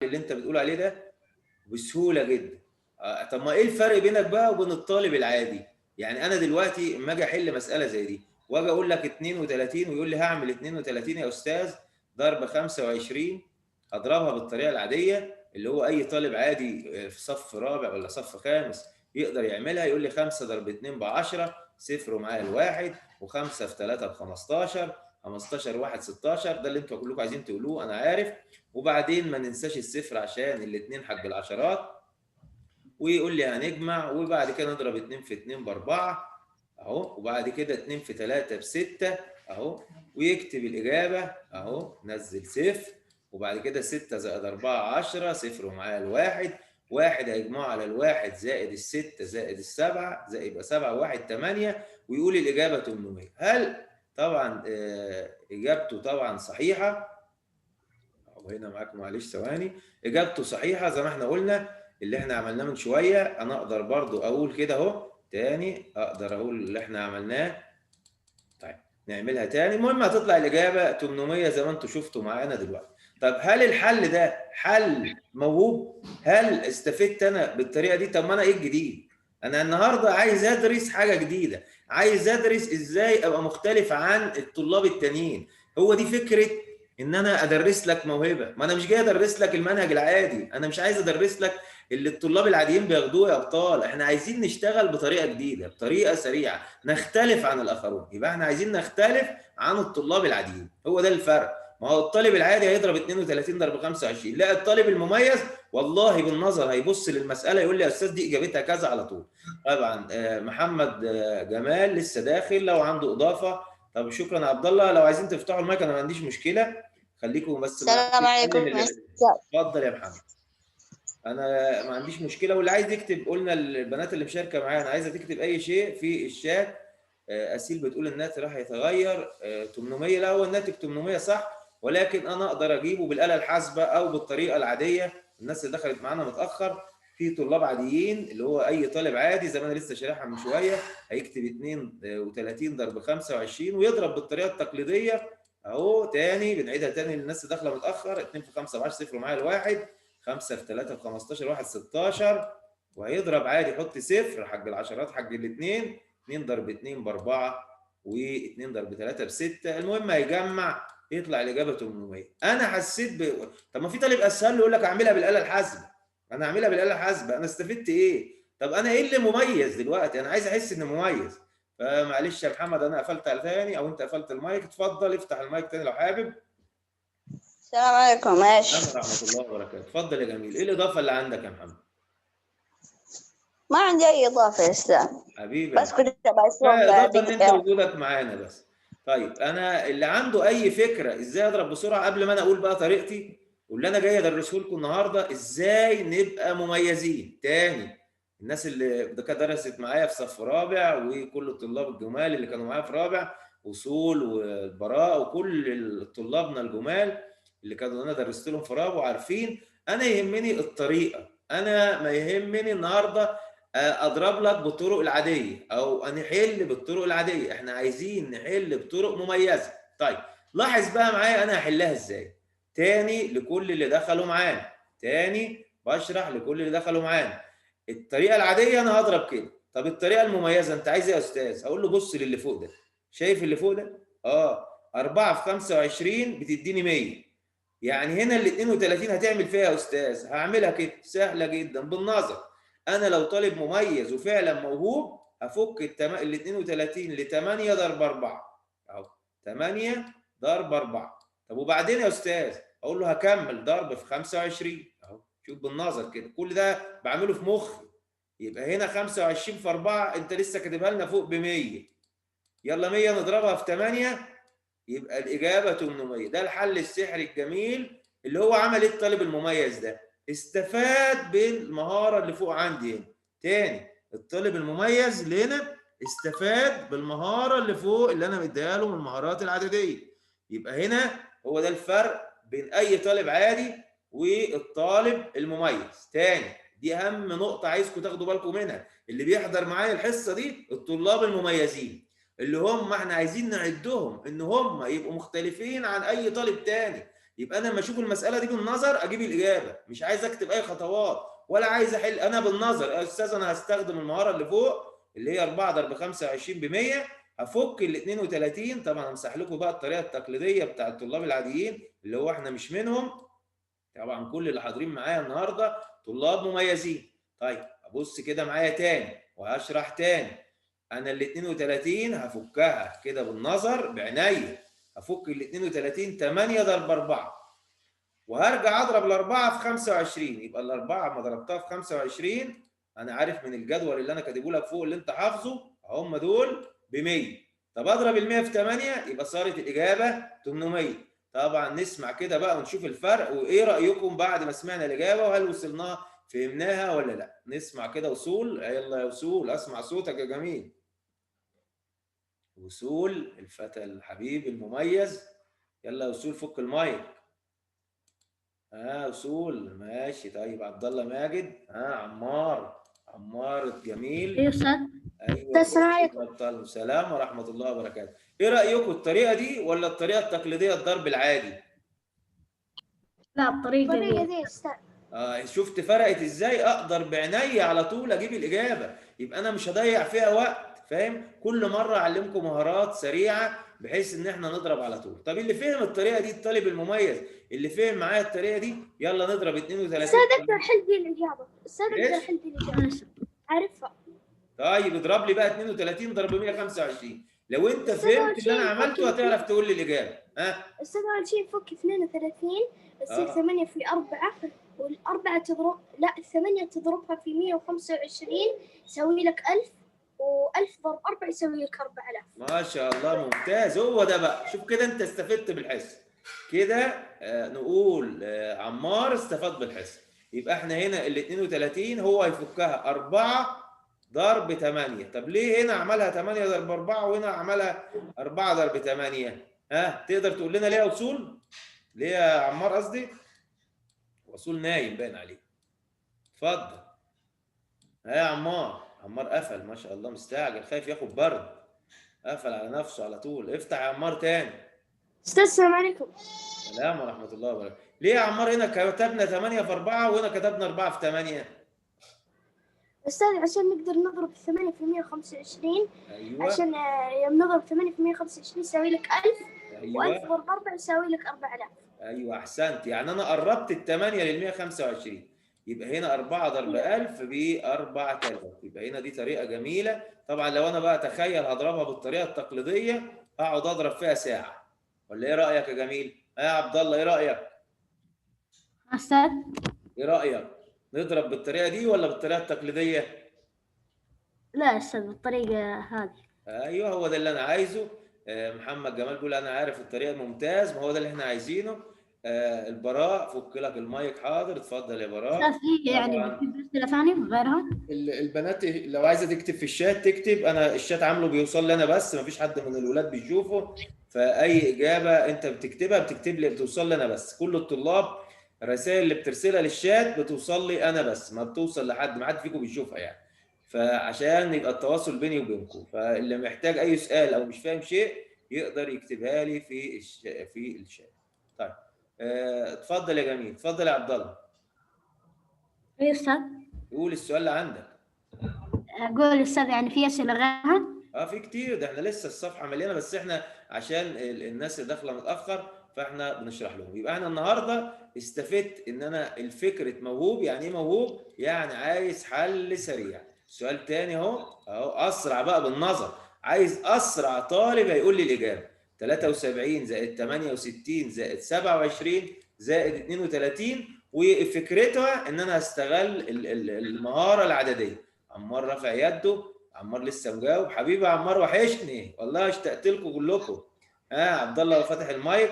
اللي انت بتقول عليه ده بسهوله جدا. طب ما ايه الفرق بينك بقى وبين الطالب العادي؟ يعني انا دلوقتي اما اجي احل مساله زي دي واجي اقول لك 32 ويقول لي هعمل 32 يا استاذ ضرب 25، اضربها بالطريقه العاديه اللي هو اي طالب عادي في صف رابع ولا صف خامس يقدر يعملها. يقول لي 5 ضرب 2 ب 10، صفر ومعايا الواحد، و5 في 3 ب 15، 15 1 16. ده اللي انتوا كلكم عايزين تقولوه انا عارف. وبعدين ما ننساش الصفر عشان الاثنين حق العشرات. ويقول لي هنجمع، وبعد كده نضرب 2 في 2 ب 4 اهو، وبعد كده 2 في 3 ب 6 اهو، ويكتب الاجابه اهو، نزل صفر، وبعد كده 6 زائد 4 10، صفر ومعايا الواحد، واحد هيجمعه على الواحد زائد الستة زائد السبعة زائد يبقى 7 واحد 8، ويقول الإجابة 800. هل طبعا إجابته طبعا صحيحة؟ أو هنا معاكم معلش ثواني. إجابته صحيحة زي ما احنا قلنا اللي احنا عملناه من شوية. أنا أقدر برضو أقول كده أهو تاني، أقدر أقول اللي احنا عملناه. طيب نعملها تاني. المهم هتطلع الإجابة 800 زي ما انتم شفتوا معانا دلوقتي. طب هل الحل ده حل موهوب؟ هل استفدت أنا بالطريقة دي؟ طب ما أنا إيه الجديد؟ أنا النهاردة عايز أدرس حاجة جديدة، عايز أدرس إزاي أبقى مختلف عن الطلاب التانيين. هو دي فكرة إن أنا أدرس لك موهبة. ما أنا مش جاي أدرس لك المنهج العادي، أنا مش عايز أدرس لك اللي الطلاب العاديين بياخدوه يا ابطال. احنا عايزين نشتغل بطريقه جديده، بطريقه سريعه، نختلف عن الاخرون. يبقى احنا عايزين نختلف عن الطلاب العاديين، هو ده الفرق. ما هو الطالب العادي هيضرب 32 ضرب 25، لا الطالب المميز والله بالنظر هيبص للمساله يقول لي يا استاذ دي اجابتها كذا على طول. طبعا محمد جمال لسه داخل لو عنده اضافه. طب شكرا يا عبد الله، لو عايزين تفتحوا المايك انا ما عنديش مشكله، خليكم بس ما السلام عليكم يا أستاذ. اتفضل يا محمد. انا ما عنديش مشكله، واللي عايز يكتب قلنا البنات اللي مشاركه معايا انا عايزه تكتب اي شيء في الشات. اسيل بتقول الناتج راح يتغير 800. لا هو الناتج 800 صح، ولكن انا اقدر اجيبه بالاله الحاسبه او بالطريقه العاديه. الناس اللي دخلت معانا متاخر في طلاب عاديين اللي هو اي طالب عادي زي ما انا لسه شارحها من شويه هيكتب 32 ضرب 25 ويضرب بالطريقه التقليديه اهو. تاني بنعيدها تاني للناس اللي داخله متاخر. 2 في 5 ب 10، صفر ومعايا الواحد، 5 في 3 ب 15، 1 16، وهيضرب عادي يحط صفر حق العشرات حق الاثنين. 2 ضرب 2 ب 4، و2 ضرب 3 ب 6. المهم هيجمع يطلع الاجابه 800. انا حسيت طب ما في طالب اسهل له يقول لك اعملها بالاله الحاسبه. انا اعملها بالاله الحاسبه انا استفدت ايه؟ طب انا ايه اللي مميز دلوقتي؟ انا عايز احس اني مميز. فمعلش يا محمد انا قفلت على ثاني او انت قفلت المايك. اتفضل افتح المايك ثاني لو حابب. السلام عليكم. ماشي. السلام ورحمه الله وبركاته. اتفضل يا جميل. ايه الاضافه اللي عندك يا محمد؟ ما عندي أي إضافة يا أستاذ، حبيبي بس كنت اضافه ان انت بسوق وجودك معانا بس. طيب انا اللي عنده اي فكره ازاي اضرب بسرعه قبل ما انا اقول بقى طريقتي واللي انا جاي ادرسه لكم النهارده ازاي نبقى مميزين. تاني الناس اللي درست معايا في صف رابع وكل الطلاب الجمال اللي كانوا معايا في رابع، اصول والبراء وكل طلابنا الجمال اللي كانوا انا درست لهم في رابع وعارفين انا يهمني الطريقه. انا ما يهمني النهارده اضرب لك بالطرق العاديه او نحل بالطرق العاديه، احنا عايزين نحل بطرق مميزه. طيب لاحظ بقى معايا انا هحلها ازاي. تاني لكل اللي دخلوا معانا، تاني بشرح لكل اللي دخلوا معانا. الطريقه العاديه انا هضرب كده. طب الطريقه المميزه انت عايز ايه يا استاذ؟ اقول له بص للي فوق ده، شايف اللي فوق ده؟ 4 في 25 بتديني 100. يعني هنا ال 32 هتعمل فيها يا استاذ؟ هعملها كده سهله جدا بالنظر. انا لو طالب مميز وفعلا موهوب هفك ال 32 ل 8 ضرب 4 اهو، 8 ضرب 4. طب وبعدين يا استاذ؟ اقول له هكمل ضرب في 25 اهو. شوف بالنظر كده كل ده بعمله في مخي. يبقى هنا 25 في 4 انت لسه كاتبها لنا فوق ب 100. يلا 100 نضربها في 8 يبقى الاجابه 800. ده الحل السحري الجميل اللي هو عمل ايه الطالب المميز ده؟ استفاد بالمهاره اللي فوق عندي هنا. تاني الطالب المميز اللي هنا استفاد بالمهاره اللي فوق اللي انا مديها له من المهارات العدديه. يبقى هنا هو ده الفرق بين اي طالب عادي والطالب المميز. تاني دي اهم نقطه عايزكم تاخدوا بالكم منها. اللي بيحضر معايا الحصه دي الطلاب المميزين اللي هم احنا عايزين نعدهم ان هم يبقوا مختلفين عن اي طالب تاني. يبقى انا لما اشوف المساله دي بالنظر اجيب الاجابه، مش عايز اكتب اي خطوات ولا عايز احل، انا بالنظر يا استاذ انا هستخدم المهاره اللي فوق اللي هي 4 ضرب 25 ب 100. هفك ال 32. طبعا همسح لكم بقى الطريقه التقليديه بتاع الطلاب العاديين اللي هو احنا مش منهم. طبعا كل اللي حاضرين معايا النهارده طلاب مميزين. طيب ابص كده معايا تاني وهشرح تاني. انا ال 32 هفكها كده بالنظر بعينيا. هفك ال 32 8 ضرب 4 وهرجع اضرب الاربعه في 25، يبقى الاربعه ما ضربتها في 25 انا عارف من الجدول اللي انا كاتبه لك فوق اللي انت حافظه هم دول ب 100. طب اضرب ال 100 في 8 يبقى صارت الاجابه 800. طبعا نسمع كده بقى ونشوف الفرق، وايه رايكم بعد ما سمعنا الاجابه وهل وصلناها فهمناها ولا لا؟ نسمع كده وصول. يلا يا وصول اسمع صوتك يا جميل. وصول الفتى الحبيب المميز. يلا يا وصول فك المايك. وصول ماشي. طيب عبد الله ماجد. عمار الجميل. ايوه استاذ. ايوه السلام عليكم. السلام ورحمه الله وبركاته. ايه رايكم الطريقه دي ولا الطريقه التقليديه الضرب العادي؟ لا الطريقة دي استاذ. شفت فرقت ازاي؟ اقدر بعيني على طول اجيب الاجابه، يبقى انا مش هضيع فيها وقت. فاهم؟ كل مره اعلمكم مهارات سريعه بحيث ان احنا نضرب على طول. طب اللي فهم الطريقه دي الطالب المميز اللي فهم معايا الطريقه دي يلا نضرب 32. استاذ اقدر حل دي الاجابه. استاذ اقدر حل دي الاجابه. عارفها. طيب اضرب لي بقى 32 ضرب 125. لو انت فهمت اللي انا عملته هتعرف تقول لي الاجابه. استاذ اول شيء نفك 32 تصير 8 في 4 والأربعة تضرب الثمانية تضربها في 125 يسوي لك 1000 و1000 ضرب 4 يسوي لك 4000. ما شاء الله ممتاز. هو ده بقى. شوف كده انت استفدت بالحس كده. نقول عمار استفاد بالحس. يبقى احنا هنا ال 32 هو هيفكها 4 ضرب 8. طب ليه هنا عملها 8 ضرب 4 وهنا عملها 4 ضرب 8؟ تقدر تقول لنا ليه يا وصول؟ ليه يا عمار قصدي؟ وصول نايم باين عليه. اتفضل. يا عمار قفل ما شاء الله، مستعجل خايف ياخد برد. قفل على نفسه على طول. افتح يا عمار تاني. استاذ السلام عليكم. السلام ورحمة الله وبركاته. ليه يا عمار هنا كتبنا 8 في 4 وهنا كتبنا 4 في 8؟ استاذ عشان نقدر نضرب 8 في 125. ايوه عشان يوم نضرب 8 في 125 يساوي لك 1000. ايوه و1000 ضرب 4 يساوي لك 4000. ايوه احسنت. يعني انا قربت ال 8 لل 125. يبقى هنا 4 ضرب 1000 ب 4000. يبقى هنا دي طريقة جميلة. طبعا لو انا بقى تخيل هضربها بالطريقة التقليدية هقعد اضرب فيها ساعة. ولا ايه رأيك يا جميل؟ يا عبد الله ايه رأيك؟ استاذ ايه رأيك؟ نضرب بالطريقة دي ولا بالطريقة التقليدية؟ لا استاذ بالطريقة هذه. ايوه هو ده اللي انا عايزه. محمد جمال بيقول انا عارف الطريقة ممتاز. ما هو ده اللي احنا عايزينه. البراء فك لك المايك. حاضر اتفضل يا براء. استاذ في يعني في أسئلة ثانية غيرها؟ البنات لو عايزه تكتب في الشات تكتب. انا الشات عامله بيوصل لي انا بس، ما فيش حد من الولاد بيشوفه. فاي اجابه انت بتكتبها بتكتب لي بتوصل لي انا بس. كل الطلاب الرسائل اللي بترسلها للشات بتوصل لي انا بس، ما بتوصل لحد، ما حد فيكم بيشوفها يعني. فعشان يبقى التواصل بيني وبينكم، فاللي محتاج اي سؤال او مش فاهم شيء يقدر يكتبها لي في الشات. طيب اتفضل يا جميل. اتفضل يا عبد الله. ايوه استاذ. قول السؤال اللي عندك. اقول استاذ يعني في أسئلة غيرها؟ في كتير. ده احنا لسه الصفحه مليانه، بس احنا عشان الناس اللي داخله متاخر فاحنا بنشرح لهم. يبقى انا النهارده استفدت ان انا الفكره موهوب. يعني ايه موهوب؟ يعني عايز حل سريع. سؤال تاني اهو اسرع بقى بالنظر. عايز اسرع طالب هيقول لي الاجابه. 73 زائد 68 زائد 27 زائد 32. وفكرتها ان انا استغل المهاره العدديه. عمار رافع يده. عمار لسه مجاوب. حبيبي عمار وحشني والله، اشتقت لكم كلكم. عبد الله فاتح المايك.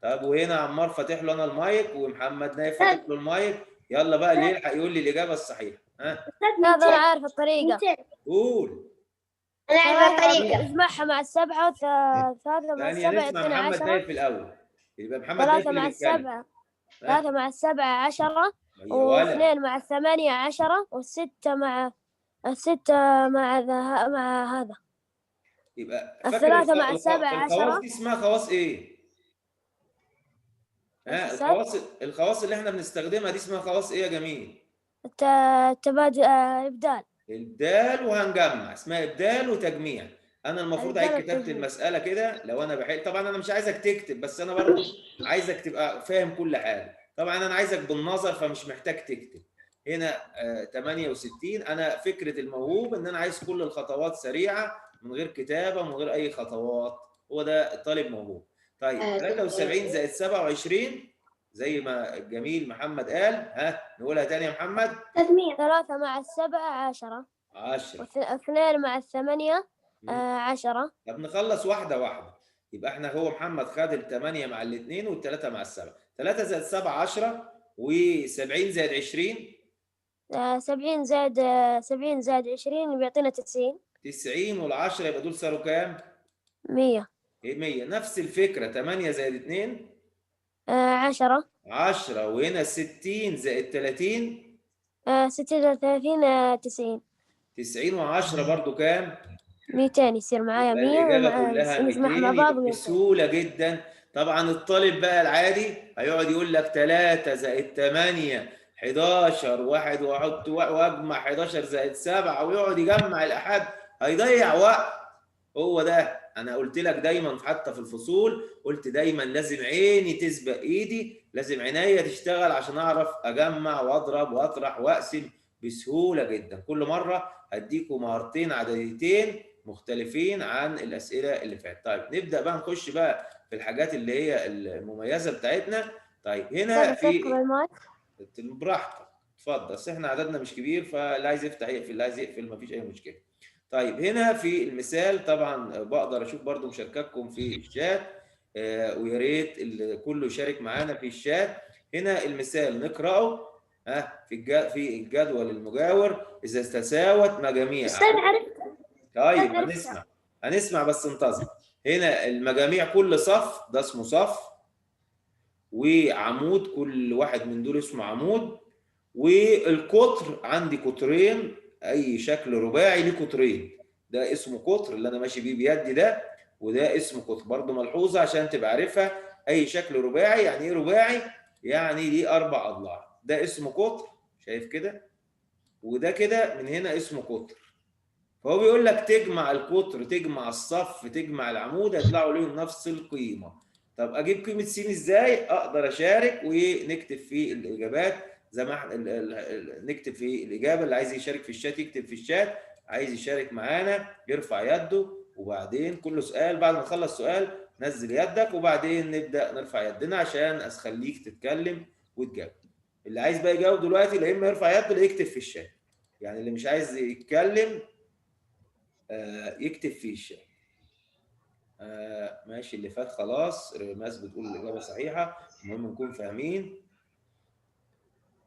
طب وهنا عمار فاتح له انا المايك ومحمد نايف فاتح له المايك. يلا بقى اللي يلحق يقول لي الاجابه الصحيحه. هذا انا عارف الطريقه. قول. انا عارف الطريقه. اجمعها مع السبعه وثلاثه مع ثانيه السبعه نسمع 12 محمد 10. نايف الاول. يبقى محمد نايف 3 اللي مع بيتكلم. السبعه 3 مع السبعه 10 يا ولد. و2 مع الثمانية 10 والستة مع الستة مع هذا. يبقى الثلاثة مع السبعة الخواص 10. دي اسمها خواص ايه؟ الخواص اللي احنا بنستخدمها دي اسمها خواص ايه يا جميل؟ التبادل، إبدال. ابدال، وهنجمع، اسمها ابدال وتجميع. انا المفروض الإبدال عليك كتبت والتجميع. المساله كده لو انا بحل. طبعا انا مش عايزك تكتب، بس انا برضو عايزك تبقى فاهم كل حاجه. طبعا انا عايزك بالنظر فمش محتاج تكتب. هنا 68. انا فكره الموهوب ان انا عايز كل الخطوات سريعه من غير كتابه ومن غير اي خطوات. هو ده الطالب موهوب. طيب 73 زائد 27 زي ما الجميل محمد قال. نقولها تاني يا محمد. 3 مع 7 10. 10. 2 مع 8 10. طب نخلص واحدة واحدة. يبقى احنا هو محمد خد ال8 مع ال2 وال3 مع ال7. 3 زائد 7 10، و70 زائد 20. 70 زائد 20 بيعطينا 90. 90 وال10 يبقى دول صاروا كام؟ 100. 100. نفس الفكرة. 8 زائد 2 10. 10، وهنا 60 زائد 30 60 زائد 30 90. 90 و10 برضو كام؟ 200. يصير معايا يبقى 100 الإجابة ومع كلها نجمعها مع 200. بعض يبقى 200. بسهولة جدا. طبعا الطالب بقى العادي هيقعد يقول لك 3 زائد 8 11 واجمع 11 زائد 7 ويقعد يجمع الأحاد، هيضيع وقت. هو ده انا قلت لك دايما، حتى في الفصول قلت دايما لازم عيني تسبق ايدي، لازم عينيا تشتغل عشان اعرف اجمع واضرب واطرح واقسم بسهوله جدا. كل مره هديكم مهارتين عدديتين مختلفين عن الاسئله اللي فاتت. طيب نبدا بقى نخش بقى في الحاجات اللي هي المميزه بتاعتنا. طيب هنا في براحتك اتفضل، بس احنا عددنا مش كبير، فاللي عايز يفتح يقفل، اللي عايز يقفل مفيش اي مشكله. طيب هنا في المثال طبعا بقدر اشوف برضو مشاركاتكم في الشات، ويا ريت كله يشارك معانا في الشات. هنا المثال نقراه في الجدول المجاور. اذا تساوت مجاميع. استاذ عرفت. طيب هنسمع بس انتظر. هنا المجاميع كل صف ده اسمه صف، وعمود كل واحد من دول اسمه عمود، والقطر عندي قطرين، اي شكل رباعي ليه قطرين، ده اسمه قطر اللي انا ماشي بيه بيدي ده، وده اسمه قطر. برضه ملحوظه عشان تبقى عارفها، اي شكل رباعي يعني ايه رباعي؟ يعني ليه 4 اضلاع، ده اسمه قطر. شايف كده؟ وده كده من هنا اسمه قطر. فهو بيقول لك تجمع القطر، تجمع الصف، تجمع العمود، هيطلعوا ليهم نفس القيمه. طب اجيب قيمه س ازاي؟ اقدر اشارك ونكتب في الاجابات زي ما احنا نكتب في الاجابه. اللي عايز يشارك في الشات يكتب في الشات، عايز يشارك معانا يرفع يده، وبعدين كل سؤال بعد ما نخلص سؤال نزل يدك، وبعدين نبدا نرفع يدنا عشان اخليك تتكلم وتجاوب. اللي عايز بقى يجاوب دلوقتي لا اما يرفع يده لا يكتب في الشات. يعني اللي مش عايز يتكلم يكتب في الشات. ماشي. اللي فات خلاص. ريماس بتقول الاجابه صحيحه. المهم نكون فاهمين.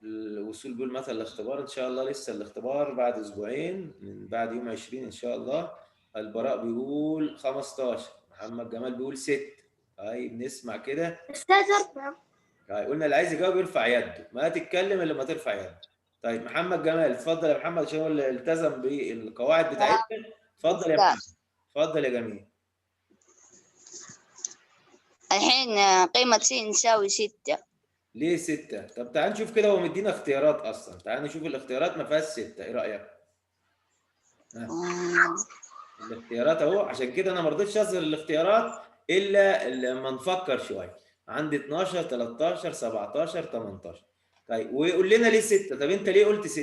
الوصول بيقول متى الاختبار؟ ان شاء الله لسه الاختبار بعد اسبوعين، من بعد يوم 20 ان شاء الله. البراء بيقول 15. محمد جمال بيقول 6. طيب نسمع كده. استاذ 4. طيب قلنا اللي عايز يجاوب يرفع يده، ما تتكلم الا لما ترفع يده. طيب محمد جمال اتفضل يا محمد عشان هو اللي التزم بالقواعد بتاعتنا. اتفضل يا محمد. اتفضل يا جميل. الحين قيمة س تساوي 6. ليه 6؟ طب تعال نشوف كده، هو مدينا اختيارات اصلا. تعال نشوف الاختيارات ما فيهاش 6، ايه رايك؟ الاختيارات اهو، عشان كده انا ما رضيتش اظهر الاختيارات الا لما نفكر شويه. عندي 12 13 17 18. طيب ويقول لنا ليه 6؟ طب انت ليه قلت 6؟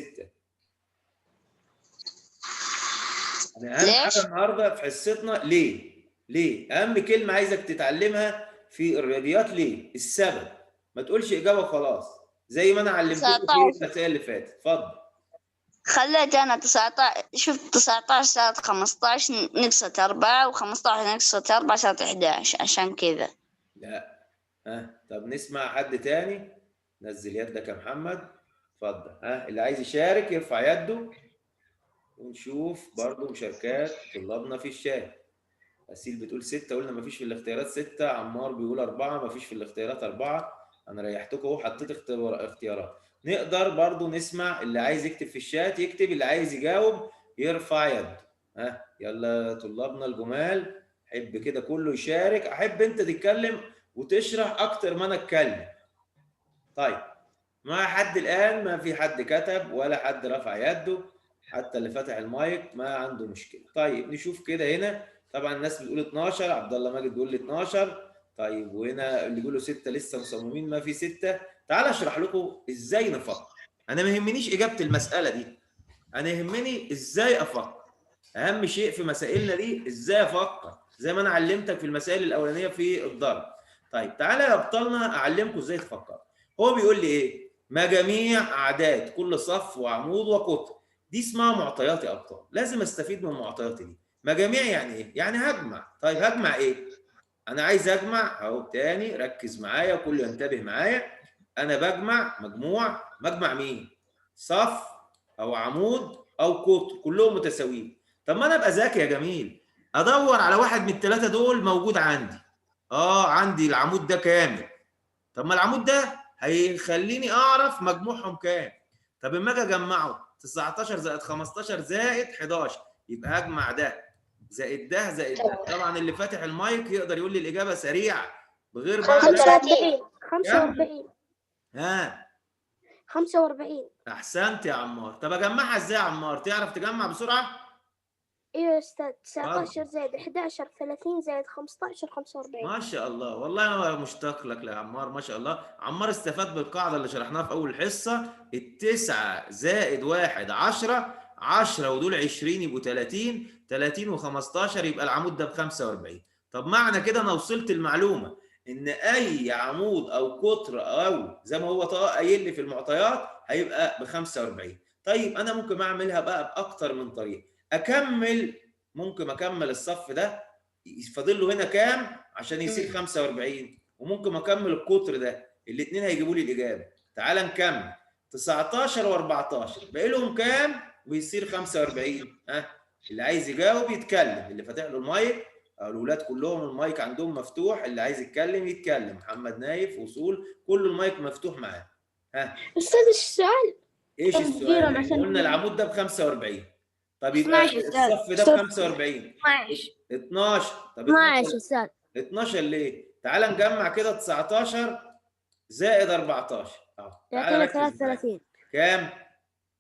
اهم حاجه النهارده في حصتنا ليه؟ ليه؟ اهم كلمه عايزك تتعلمها في الرياضيات ليه؟ السبب. ما تقولش اجابه خلاص زي ما انا علمتكم في الاسئله اللي فاتت. اتفضل. خليت انا 19. شفت 19 صارت 15 نقصت 4 و15 نقصت 4 صارت 11 عشان كذا. لا. طب نسمع حد تاني. نزل يدك يا محمد. اتفضل. اللي عايز يشارك يرفع يده ونشوف برضو مشاركات طلابنا في الشات. أسيل بتقول 6، قلنا مفيش في الاختيارات 6. عمار بيقول 4، مفيش في الاختيارات 4. أنا ريحتكم أهو، حطيت اختيارات. نقدر برضو نسمع. اللي عايز يكتب في الشات يكتب، اللي عايز يجاوب يرفع يده. يلا طلابنا الجمال، أحب كده كله يشارك. أحب أنت تتكلم وتشرح أكتر ما أنا أتكلم، طيب ما حد الان ما في حد كتب ولا حد رفع يده، حتى اللي فتح المايك ما عنده مشكله. طيب نشوف كده هنا، طبعا الناس بتقول 12، عبد الله ماجد بيقول لي 12. طيب وهنا اللي بيقولوا 6 لسه مصممين ما في 6. تعال اشرح لكم ازاي نفكر. انا ما يهمنيش اجابه المساله دي، انا يهمني ازاي افكر. اهم شيء في مسائلنا دي ازاي افكر، زي ما انا علمتك في المسائل الاولانيه في الضرب. طيب تعالى يا ابطالنا اعلمكم ازاي تفكروا. هو بيقول لي ايه؟ مجاميع اعداد كل صف وعمود وقطر. دي اسمها معطيات يا ابطال، لازم استفيد من معطياتي دي. مجاميع يعني ايه؟ يعني هجمع. طيب هجمع ايه؟ انا عايز اجمع اهو. تاني ركز معايا وكله ينتبه معايا. انا بجمع مجمع مين؟ صف او عمود او قطر كلهم متساويين. طب ما انا ابقى ذكي يا جميل، ادور على واحد من الثلاثه دول موجود عندي. عندي العمود ده كامل. طب ما العمود ده هيخليني اعرف مجموعهم كام. طب اما اجي اجمعه 19 زائد 15 زائد 11، يبقى هجمع ده زائد ده زائد ده. طبعا اللي فاتح المايك يقدر يقول لي الاجابه سريعه بغير بعد. 45. ها 45. احسنت يا عمار. طب اجمعها ازاي يا عمار؟ تعرف تجمع بسرعه؟ ايوه يا استاذ، 19 زائد 11 30 زائد 15 45. ما شاء الله، والله انا مشتاق لك يا عمار، ما شاء الله. عمار استفاد بالقاعده اللي شرحناها في اول حصه. 9 زائد 1 10، 10 ودول 20 يبقوا 30، 30 و15 يبقى العمود ده ب45. طب معنى كده انا وصلت المعلومه ان اي عمود او قطر او زي ما هو قايل لي في المعطيات هيبقى ب45. طيب انا ممكن اعملها بقى باكتر من طريقه. ممكن اكمل الصف ده فاضل له هنا كام عشان يصير 45، وممكن اكمل القطر ده. الاثنين هيجيبوا لي الاجابه. تعال نكمل. 19 و14 باقي لهم كام ويصير 45؟ اللي عايز يجاوب يتكلم، اللي فاتح له المايك او الاولاد كلهم المايك عندهم مفتوح، اللي عايز يتكلم يتكلم. محمد نايف وصول كل المايك مفتوح معاه. استاذ السؤال ايش السؤال؟ قلنا العمود ده ب 45. طب يبقى الصف ده ب 45. 12. طب 12 استاذ. 12 ليه؟ تعال نجمع كده. 19 زائد 14 يعطينا 33. كام؟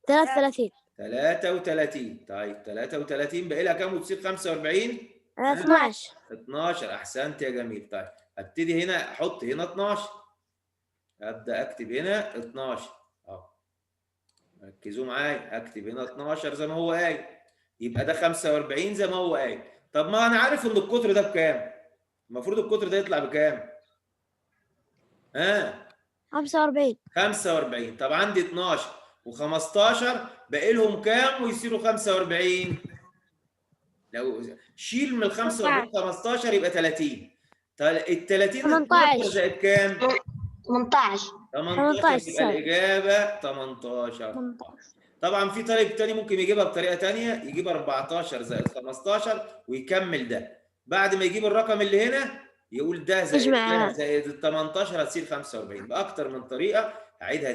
33. 33. طيب 33 باقي لها كام وتصير 45؟ 12. 12. احسنت يا جميل. طيب ابتدي هنا احط هنا 12. ابدا اكتب هنا 12 ركزوا معايا. اكتب هنا 12 زي ما هو قايل، يبقى ده 45 زي ما هو قايل. طب ما انا عارف ان القطر ده بكام؟ المفروض القطر ده يطلع بكام؟ 45. 45. طب عندي 12 و15 باقي لهم كام ويصيروا 45؟ لو شيل من ال 45 15 يبقى 30. ال 30 12 زائد كام؟ 18. 18 يبقى الاجابه 18. طبعا في طالب تاني ممكن يجيبها بطريقه تانيه، يجيب 14 زائد 15 ويكمل ده. بعد ما يجيب الرقم اللي هنا يقول ده زائد ده زائد ال 18 هتصير 45. باكتر من طريقه. هعيدها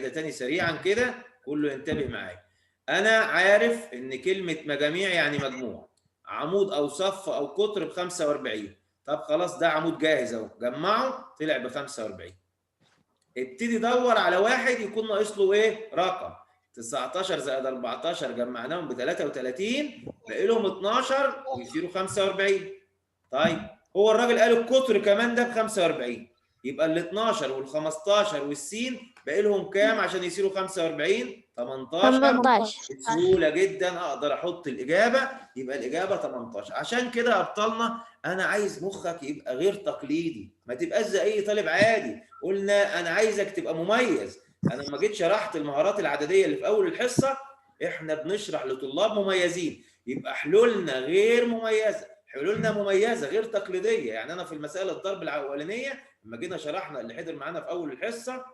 تاني سريعا كده كله ينتبه معايا. انا عارف ان كلمه مجاميع يعني مجموع، عمود او صف او قطر ب 45. طب خلاص ده عمود جاهز اهو، جمعه طلع ب 45. ابتدي دور على واحد يكون ناقص له ايه؟ رقم. 19 زائد 14 جمعناهم ب 33 باقي لهم 12 ويصيروا 45. طيب هو الراجل قال القطر كمان ده ب 45، يبقى ال 12 وال 15 والسين باقي لهم كام عشان يصيروا 45؟ 18. بسهوله جدا اقدر احط الاجابه، يبقى الاجابه 18. عشان كده يا ابطالنا انا عايز مخك يبقى غير تقليدي، ما تبقاش زي اي طالب عادي. قلنا انا عايزك تبقى مميز. انا لما جيت شرحت المهارات العدديه اللي في اول الحصه، احنا بنشرح لطلاب مميزين، يبقى حلولنا غير مميزه، حلولنا مميزه غير تقليديه. يعني انا في المسائل الضرب الاولانيه لما جينا شرحنا، اللي حضر معانا في اول الحصه،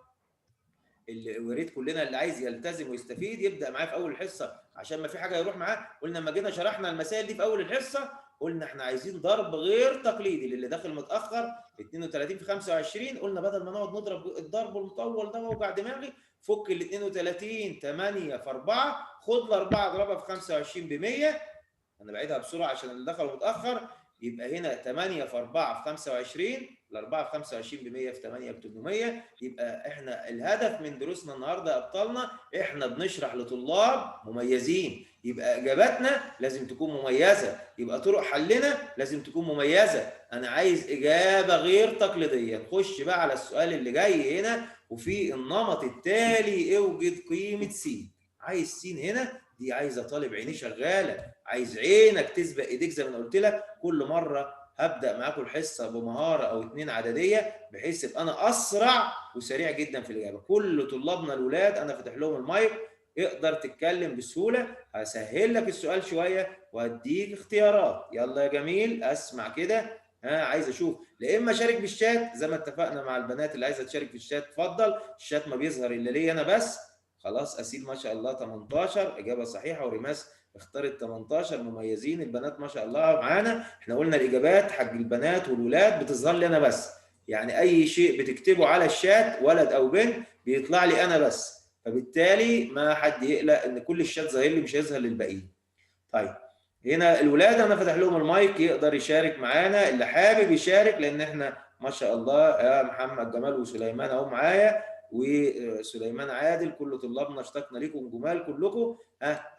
اللي وريت كلنا اللي عايز يلتزم ويستفيد يبدا معايا في اول الحصه عشان ما في حاجه يروح معاه. قلنا لما جينا شرحنا المسائل دي في اول الحصه قلنا احنا عايزين ضرب غير تقليدي. للي داخل متاخر 32 في 25 قلنا بدل ما نقعد نضرب الضرب المطول ده ووجع دماغي، فك ال 32 8 في 4 خد ال 4 اضربها في 25 ب 100. انا بعيدها بسرعه عشان اللي دخل متاخر. يبقى هنا 8 في 4 في 25 الأربعة في 25 ب 100 في 8 ب 800. يبقى احنا الهدف من دروسنا النهارده يا ابطالنا احنا بنشرح لطلاب مميزين، يبقى اجاباتنا لازم تكون مميزه، يبقى طرق حلنا لازم تكون مميزه. انا عايز اجابه غير تقليديه. نخش بقى على السؤال اللي جاي هنا، وفي النمط التالي اوجد قيمه س. عايز س هنا دي عايزه طالب عينيه شغاله، عايز عينك تسبق ايديك زي ما انا قلت لك. كل مره هبدا معاكم الحصه بمهاره او 2 عدديه بحيث ابقى انا اسرع وسريع جدا في الاجابه. كل طلابنا الاولاد انا فاتح لهم المايك، اقدر تتكلم بسهوله. هسهل لك السؤال شويه وهديك اختيارات. يلا يا جميل اسمع كده. عايز اشوف، لا اما اشارك بالشات زي ما اتفقنا مع البنات اللي عايزه تشارك في الشات اتفضل. الشات ما بيظهر الا ليا انا بس. خلاص اسيل ما شاء الله 18 اجابه صحيحه، وريماس اختارت 18. مميزين البنات ما شاء الله معانا. احنا قلنا الاجابات حق البنات والولاد بتظهر لي انا بس، يعني اي شيء بتكتبه على الشات ولد او بنت بيطلع لي انا بس، فبالتالي ما حد يقلق ان كل الشات ظاهر لي مش هيظهر للباقيين. طيب هنا الولاد انا فاتح لهم المايك يقدر يشارك معانا اللي حابب يشارك، لان احنا ما شاء الله يا محمد جمال وسليمان اهو معايا وسليمان عادل، كل طلابنا اشتقنا لكم جمال كلكم.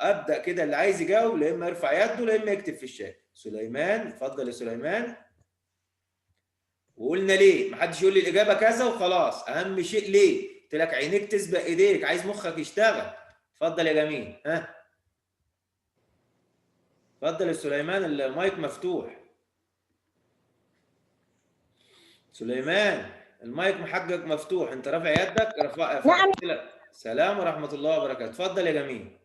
ابدا كده اللي عايز يجاوب لا اما يرفع يده لا اما يكتب في الشات. سليمان اتفضل يا سليمان. وقلنا ليه؟ ما حدش يقول لي الاجابه كذا وخلاص، اهم شيء ليه؟ قلت لك عينيك تسبق ايديك، عايز مخك يشتغل. اتفضل يا جميل. اتفضل يا سليمان المايك مفتوح. سليمان المايك محقق مفتوح، انت رافع يدك؟ نعم. سلام ورحمه الله وبركاته. اتفضل يا جميل.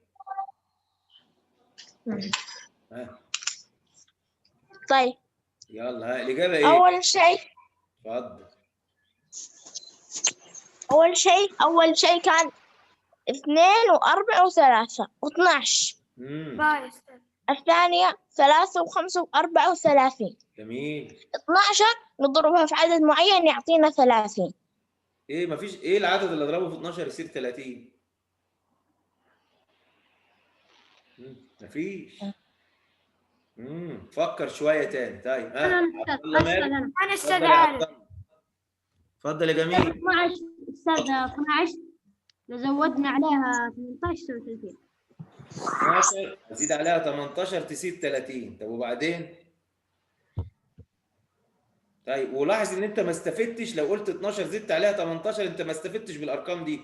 طيب يلا الاجابه ايه؟ أول شيء اتفضل. أول شيء كان 2 و4 و3 و12. الثانية 3 و5 و34. جميل. 12 نضربها في عدد معين يعطينا 30. ايه مفيش ايه العدد اللي اضربه في 12 يصير 30؟ مفيش. فكر شويه تاني. طيب انا استاذ عارف. اتفضل يا جميل. 12 استاذ 12 لو زودنا عليها 18 تساوي 30. 12 ازيد عليها 18 تسيب 30. طب وبعدين؟ طيب ولاحظ ان انت ما استفدتش لو قلت 12 زدت عليها 18، انت ما استفدتش بالارقام دي.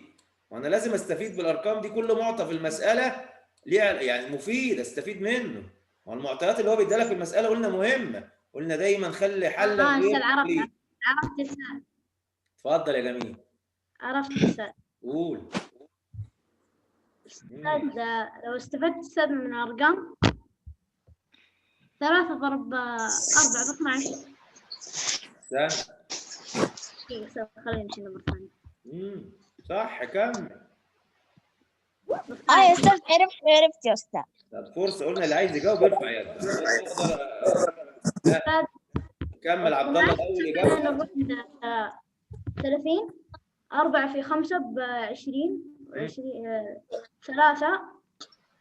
وانا لازم استفيد بالارقام دي. كل معطى في المساله ليه يعني مفيد استفيد منه. والمعطيات اللي هو بيديها لك في المساله قلنا مهمه، قلنا دايما خلي حلك غير عرفت السؤال. اتفضل يا جميل. عرفت السؤال. قول. لو استفدت استاذ من الارقام 3 ضرب 4 ب 12. خلينا نمشي مرة ثانية. صح كمل. يا استاذ عرفت يا استاذ. طب فرصه قلنا اللي عايز يجاوب يرفع يده. كمل عبد الله الاول اجابه. 30 4 في 5 ب 20 3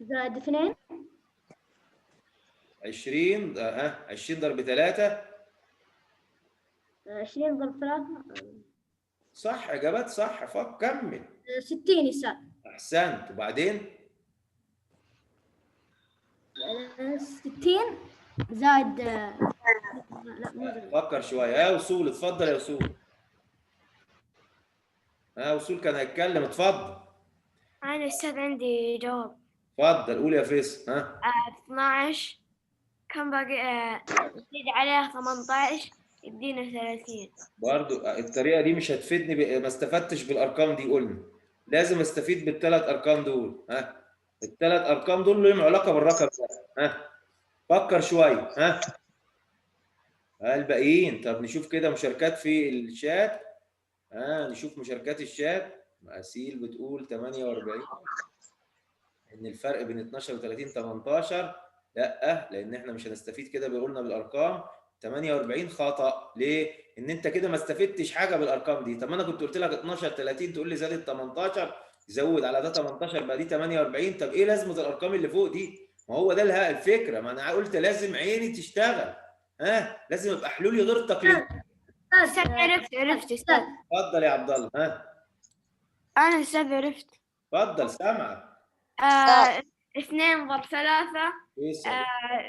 زائد 2 20 20 ضرب 3 20 ضرب 3 صح. اجابات صح. كمل. 60 يساوي. احسنت. وبعدين 60 زائد لا مو فكر شويه. يا وصول اتفضل يا وصول. وصول كان هيتكلم. اتفضل. أنا أستاذ عندي جواب. اتفضل قول يا فيصل. 12 كم باقي؟ نزيد عليها 18 يدينا 30. برضو الطريقه دي مش هتفيدني. ما استفدتش بالارقام دي. قلنا لازم استفيد بالثلاث ارقام دول. الثلاث ارقام دول لهم علاقه بالرقم ده. فكر شويه. الباقيين. طب نشوف كده مشاركات في الشات. نشوف مشاركات الشات. اسيل بتقول 48 ان الفرق بين 12 و 30 18. لا لان احنا مش هنستفيد كده بقولنا بالارقام. 48 خطا. ليه؟ ان انت كده ما استفدتش حاجه بالارقام دي. طب انا كنت قلت لك 12 30 تقول لي زادت 18 زود على ده 18 بقى دي 48. طب ايه لازمه الارقام اللي فوق دي؟ ما هو ده الفكره. ما انا قلت لازم عيني تشتغل. لازم يبقى حلولي غير تقليدي. أستاذ عرفت أستاذ. اتفضل يا عبد الله. ها أنا أستاذ عرفت. اتفضل سامعك. 2 ضرب 3 اسال.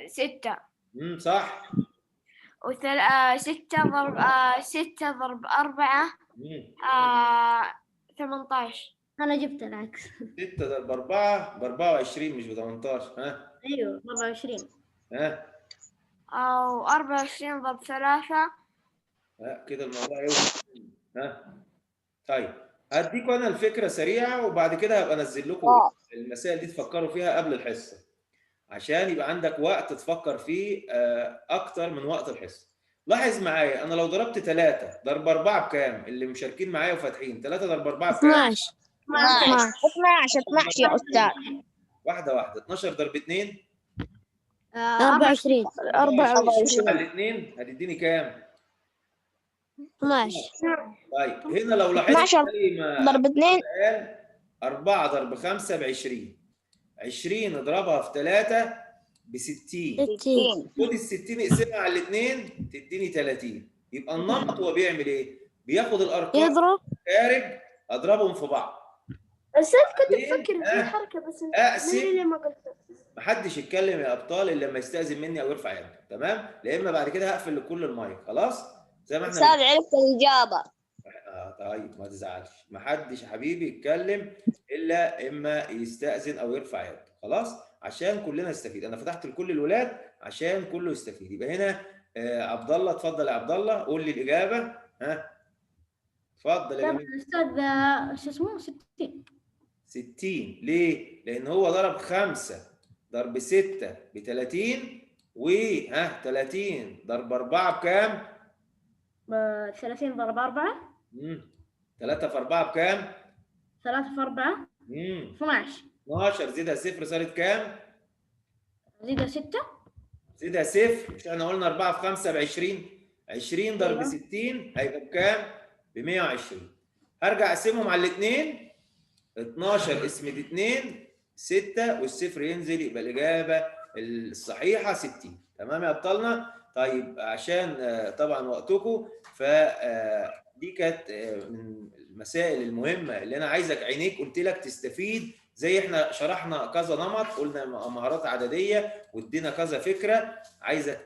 6. صح. 6 ضرب 4 18. أنا جبت العكس. 6 ضرب 4 ب 24 مش ب 18. ها أيوه 24. ها أو 24 ضرب 3. كده الموضوع يوصل. ها طيب هديكوا انا الفكره سريعه وبعد كده هبقى انزل لكم المسائل دي تفكروا فيها قبل الحصه عشان يبقى عندك وقت تفكر فيه اكتر من وقت الحصه. لاحظ معايا انا لو ضربت 3 ضرب 4 بكام؟ اللي مشاركين معايا وفاتحين 3 ضرب 4 بكام؟ 12 12 يا أستاذ. واحده 12 ضرب 2 24 24 على الاثنين هتديني كام؟ 12 طيب هنا لو لاحظت 12 زي ما ضرب 2 قال 4 ضرب 5 ب 20. 20 اضربها في 3 ب 60. 60 خد ال 60 اقسمها على الاثنين تديني 30. يبقى النمط هو بيعمل ايه؟ بياخد الارقام يضرب خارج اضربهم في بعض. أستاذ كنت بفكر في حركة بس أقسم. اللي ما قلتها. محدش يتكلم يا ابطال الا لما يستاذن مني او يرفع يده، تمام؟ لا اما بعد كده هقفل لكل المايك. خلاص؟ زي ما احنا أستاذ عرفت الإجابة. طيب ما تزعلش، محدش يا حبيبي يتكلم الا اما يستاذن او يرفع يده. خلاص؟ عشان كلنا نستفيد. انا فتحت لكل الولاد عشان كله يستفيد. يبقى هنا عبد الله، اتفضل يا عبد الله قول لي الاجابه. ها اتفضل يا جميل. أستاذ شو اسمه 60. 60 ليه؟ لان هو ضرب 5 ضرب 6 ب 30 30 ضرب 4 بكام؟ 30 ضرب 4. 3 في 4 بكام؟ 3 في 4 12. 12 زيدها 0 صارت كام؟ زيدها 6. زيدها 0. مش احنا قلنا 4 في 5 ب 20؟ 20 ضرب 60 هيبقى بكام؟ ب 120. هرجع اقسمهم على الاثنين. 12 قسمة 2 6 والصفر ينزل يبقى الإجابة الصحيحة 60. تمام يا أبطالنا؟ طيب عشان طبعا وقتكم فدي كانت من المسائل المهمة اللي أنا عايزك عينيك قلت لك تستفيد. زي احنا شرحنا كذا نمط، قلنا مهارات عددية وادينا كذا فكرة، عايزك